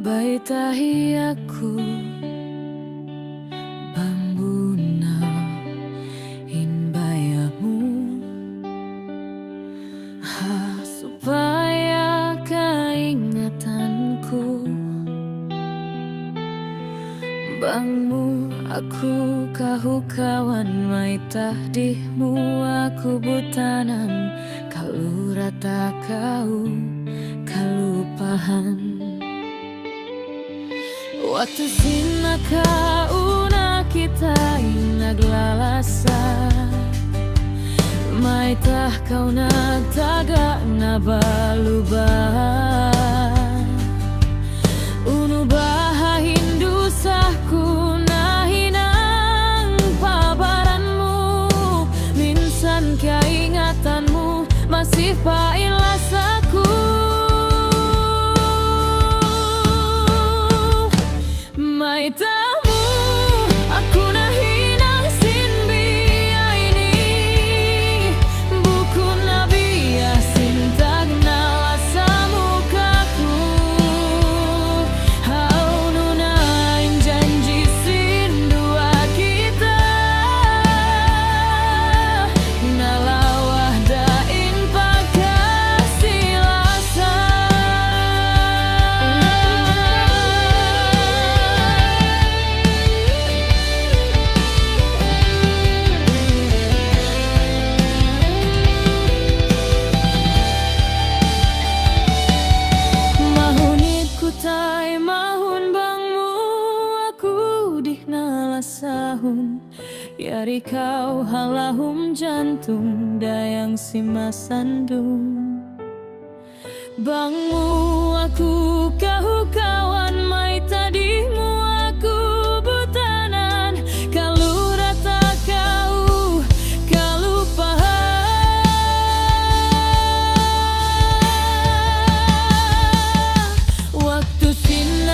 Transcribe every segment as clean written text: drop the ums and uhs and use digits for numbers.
Baitahiyaku bambuna inbayamu supaya keingatanku bangmu aku kahu kawan maitah dihmu aku butanan kalau rata kau kalupahan waktu sina kauna kita inaglalasa maitah kau nagtaga nabalubah unubaha hindu sahku nahinang pabaranmu minsan keingatanmu masih pailasaku maitamu aku nahinang sinbia ini buku nabi yasin tagna lasamu kaku haununain janji sindua kita nalawah dain pakasi lasa tai mahun bangmu aku dihnalasahun yari kau halahum jantung dayang simasandung bangmu aku kahu kawan mai tadimu aku butanan kalau rata kau kalupahan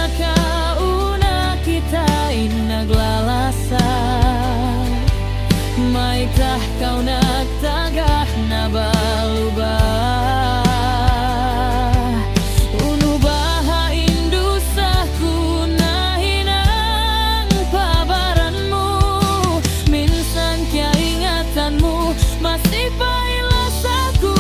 kauna kita inaglalasa maitah kau nagtagah nabalubah unubaha indusahku nahinang pabaranmu minsan kia ingatanmu masih pailasaku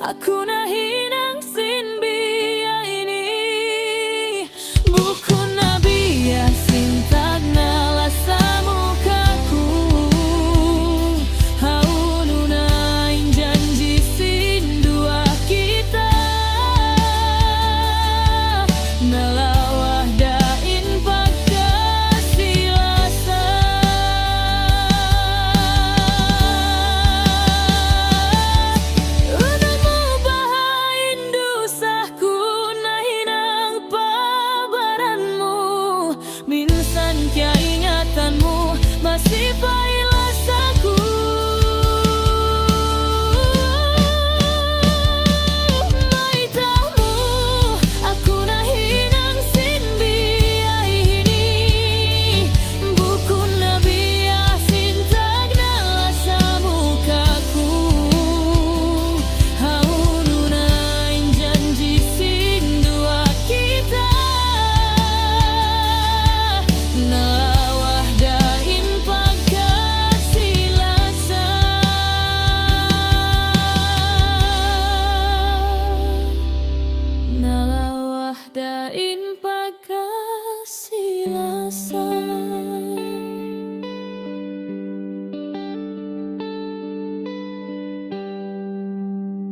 aku nahinang sinbia ini buku nabi yasin tagna lasamu kaku haununain janji sindua kita nalawah dain pakasi lasa keingatanmu masih pailasaku maitamu aku nahinang sinbia ini buku nabi yasin tagna lasamu kaku haununain janji sindua kita nalawah dain pakasi lasa nalawah dain pakasi lasa